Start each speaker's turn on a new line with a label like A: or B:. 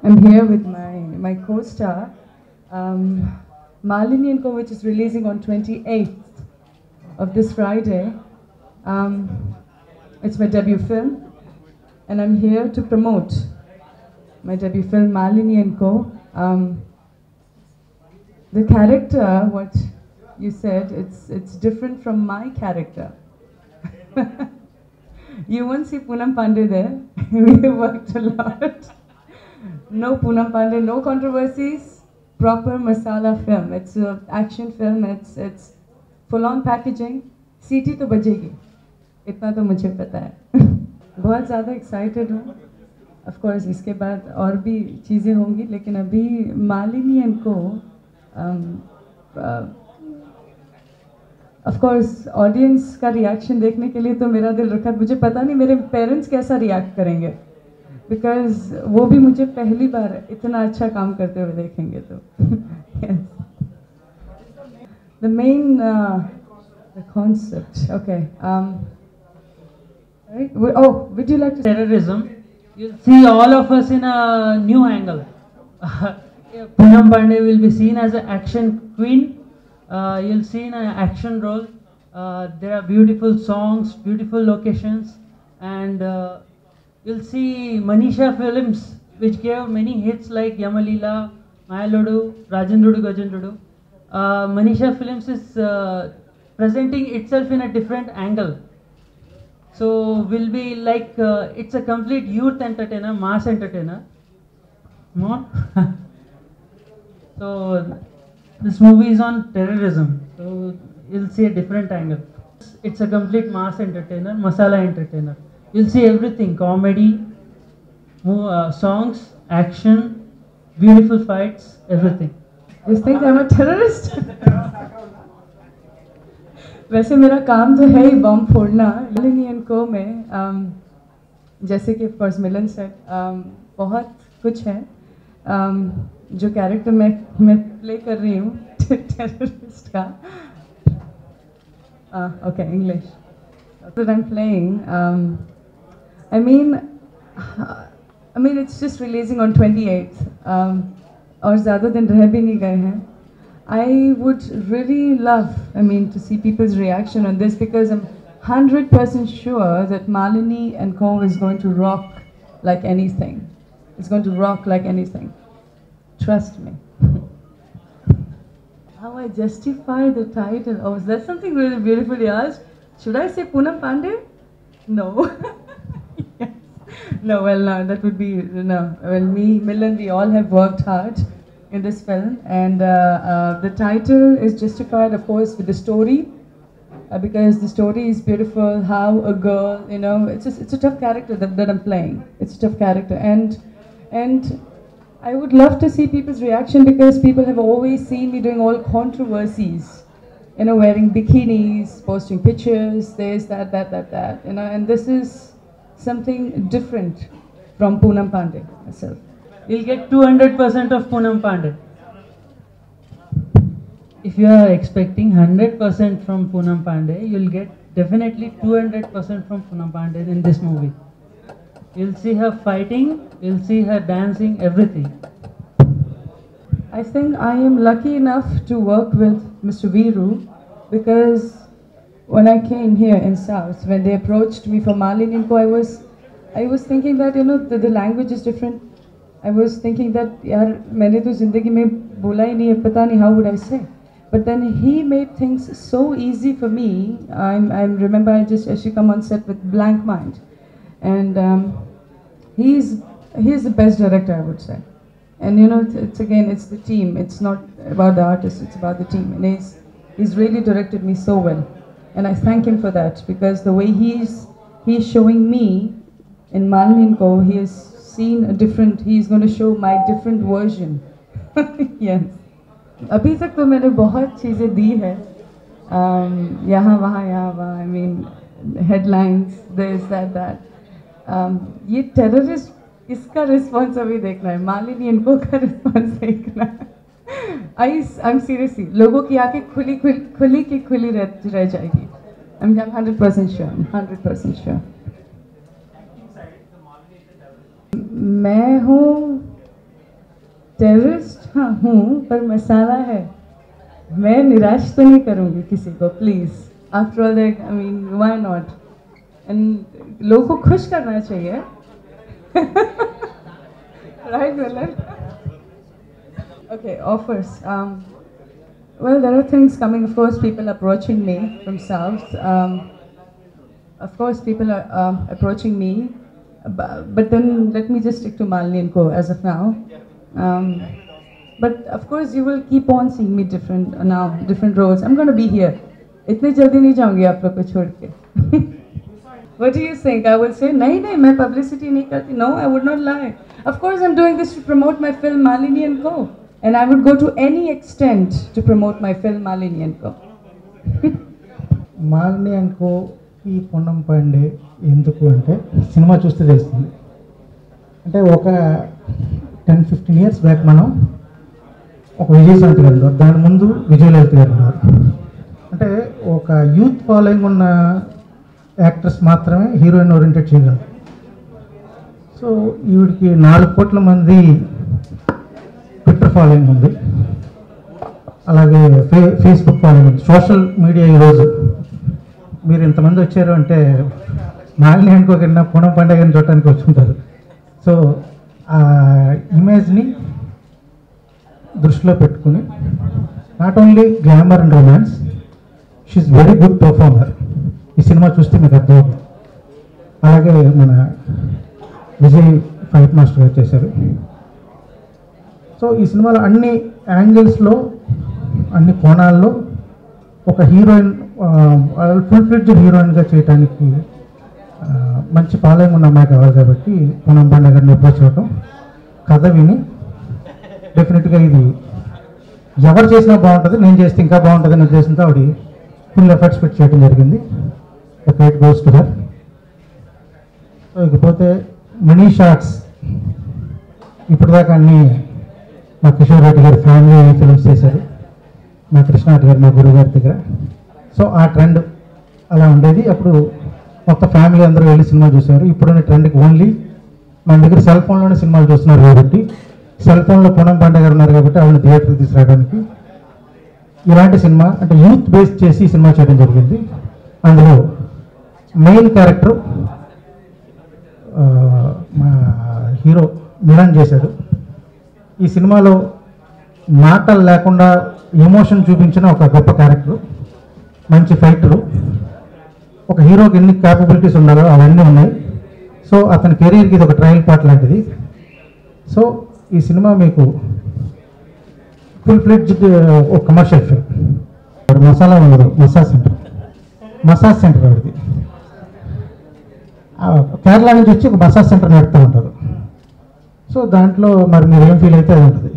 A: I'm here with my co-star, Malini & Co, which is releasing on 28th of this Friday. It's my debut film, and I'm here to promote my debut film, Malini & Co. The character, what you said, it's different from my character. You won't see Poonam Pandey there. We worked a lot. No Poonam Pandey, no controversies. Proper masala film. It's an action film. It's full-on packaging. सीटी तो बजेगी. इतना तो मुझे पता है. बहुत ज़्यादा excited हूँ. Of course इसके बाद और भी चीज़ें होंगी, लेकिन अभी Malini & Co. Of course audience का रिएक्शन देखने के लिए तो मेरा दिल रखा. मुझे पता नहीं मेरे पेरेंट्स कैसा रिएक्ट करेंगे, बिकॉज वो भी मुझे पहली बार इतना अच्छा काम करते हुए देखेंगे तो. The main the concept, okay. Right? Oh, would you like to
B: terrorism? You'll see all of us in a new angle. Poonam Pandey will be seen as an action queen. You'll see in an action role. There are beautiful songs, beautiful locations, and you'll see Manisha Films, which gave many hits like Yamalila, Mayalodu, Rajendrudu Gajendrudu. Manisha Films is presenting itself in a different angle. So will be like it's a complete youth entertainer, mass entertainer. More. So this movie is on terrorism. So you'll see a different angle. It's a complete mass entertainer, masala entertainer. You'll see everything: comedy, songs, action, beautiful fights, everything.
A: You think I'm a terrorist? वैसे मेरा काम तो है ही बम फोड़ना. Malini & Co में जैसे कि first मिलन set बहुत कुछ है. जो कैरेक्टर मैं प्ले कर रही हूँ टेररिस्ट का. Okay, English. That I'm playing. I mean, it's just releasing on 28th. और ज़्यादा दिन रह भी नहीं गए हैं. I would really love, to see people's reaction on this, because I'm 100% sure that Malini & Co is going to rock like anything. It's going to rock like anything. Trust me. How I justify the title? Oh, is that something really beautiful you asked? Should I say Poonam Pandey? No. Yes. No, well, no, that would be, no. Well, me, Milan, we all have worked hard in this film, and the title is justified, of course, with the story, because the story is beautiful. How a girl, it's a tough character that I'm playing. It's a tough character, and I would love to see people's reaction, because people have always seen me doing all controversies, wearing bikinis, posting pictures, this, that, and this is something different from Poonam Pandey herself.
B: You'll get 200% of Poonam Pandey. If you are expecting 100% from Poonam Pandey, you'll get definitely 200% from Poonam Pandey in this movie. You'll see her fighting, you'll see her dancing, everything.
A: I think I am lucky enough to work with Mr. Veeru, because when I came here in South, when they approached me for Malini & Co, I was thinking that, the language is different. I was thinking that, yaar, मैंने तो ज़िंदगी में बोला ही नहीं है, पता नहीं how would I say. But then he made things so easy for me. I remember I actually come on set with blank mind, and he's the best director, I would say. And it's the team. It's not about the artist. It's about the team. And he's really directed me so well, and I thank him for that, because the way he's showing me in Malini & Co, he's going to show my different version. Yes. अभी तक तो मैंने बहुत चीज़ें दी है, यहाँ वहाँ, headlines, this, that. ये terrorist, इसका response अभी देखना है, Malini & Co का response देखना है. I'm seriously, लोगों की आंखें खुली रह जाएगी. I'm 100% sure. 100% sure. मैं हूँ टेररिस्ट हाँ हूँ, पर मसाला है. मैं निराश तो नहीं करूँगी किसी को, please. After all I mean why not. And लोगों को खुश करना चाहिए. Right Milan? Okay, offers. Well, there are things coming. Of course, people approaching me from South. Of course, people are approaching me. But then let me just stick to Malini and Co. as of now. But of course, you will keep on seeing me different roles. I'm going to be here. इतने जल्दी नहीं जाऊंगी आप लोग को छोड़ के. What do you think? I will say, नहीं, मैं publicity नहीं करती. No, I would not lie. Of course, I'm doing this to promote my film Malini and Co. And I would go to any extent to promote my film Malini and Co.
C: Malini and Co. ఈ పొన్నం పండే ఎందుకు అంటే cinema చూస్తే తెలుస్తుంది. అంటే ఒక 10-15 years back మనం ఒక విజయశాంతి గారు ఉన్నారు, దాని ముందు విజయలలిత గారు ఉన్నారు. అంటే ఒక యూత్ ఫాలోయింగ్ ఉన్న యాక్టర్స్ మాత్రమే హీరోయిన్ ఓరియంటెడ్ చేయగలరు. సో ఈవిడికి 4 కోట్ల మంది ట్విట్టర్ ఫాలోయింగ్ ఉంది, అలాగే ఫేస్బుక్ ఫాలోయింగ్ ఉంది, సోషల్ మీడియా. ఈరోజు మీరు ఇంతమంది వచ్చారు అంటే మాలిని అనుకోకుండా పూనం పండుగని చూడటానికి వచ్చుంటారు. సో ఆ ఇమేజ్ని దృష్టిలో పెట్టుకుని not only glamour and romance, she is very good performer. ఈ సినిమా చూస్తే మీకు అర్థమవుతుంది. అలాగే మన విజయ్ ఫైట్ మాస్టర్ గారు చేశారు. సో ఈ సినిమాలో అన్ని యాంగిల్స్లో అన్ని కోణాల్లో ఒక హీరోయిన్ ఫుల్ ఫ్లెడ్జ్డ్ హీరోయిన్గా చేయడానికి మంచి ఫాలోయింగ్ ఉన్న అమ్మాయి కావాలి. కాబట్టి పూనం పండుగ గారిని అప్రోచ్ అవ్వడం, కథ విని డెఫినెట్గా ఇది ఎవరు చేసినా బాగుంటుంది, నేను చేస్తే ఇంకా బాగుంటుంది అనే ఉద్దేశంతో ఆవిడ ఫుల్ ఎఫర్ట్స్ పెట్టి చేయడం జరిగింది. The credit goes to her. So ఇకపోతే మినీ షార్ట్స్ ఇప్పటిదాకా అన్నీ మా కిషోర్ రెడ్డి గారి ఫ్యామిలీ ఫిల్మ్స్ చేశారు, మా కృష్ణారెడ్డి గారు మా గురువు గారి దగ్గర. సో ఆ ట్రెండ్ అలా ఉండేది. అప్పుడు మొత్తం ఫ్యామిలీ అందరూ వెళ్ళి సినిమా చూసేవారు. ఇప్పుడున్న ట్రెండ్కి ఓన్లీ మన దగ్గర సెల్ ఫోన్లోనే సినిమాలు చూస్తున్నారు కాబట్టి, సెల్ ఫోన్లో పూనం పండుగ గారు ఉన్నారు కాబట్టి ఆవిడని థియేటర్కి తీసుకురావడానికి ఇలాంటి సినిమా అంటే యూత్ బేస్ చేసి సినిమా చేయడం జరిగింది. అందులో మెయిన్ క్యారెక్టర్ మా హీరో మిలన్ చేశాడు. ఈ సినిమాలో మాటలు లేకుండా ఎమోషన్ చూపించిన ఒక గొప్ప క్యారెక్టర్, మంచి ఫైటరు. ఒక హీరోకి ఎన్ని క్యాపబిలిటీస్ ఉండాలో అవన్నీ ఉన్నాయి. సో అతని కెరీర్కి ఇది ఒక ట్రయల్ పార్ట్ లాంటిది. సో ఈ సినిమా మీకు ఫుల్ ఫ్లెడ్జ్డ్ ఒక కమర్షియల్ ఫిల్మ్. మసాలా ఉండదు, మసాజ్ సెంటర్ వాడిది. కేరళ నుంచి వచ్చి ఒక మసాజ్ సెంటర్ నడుపుతూ ఉంటారు. సో దాంట్లో మరి మీరు ఏం ఫీల్ అయితే అది ఉంటుంది.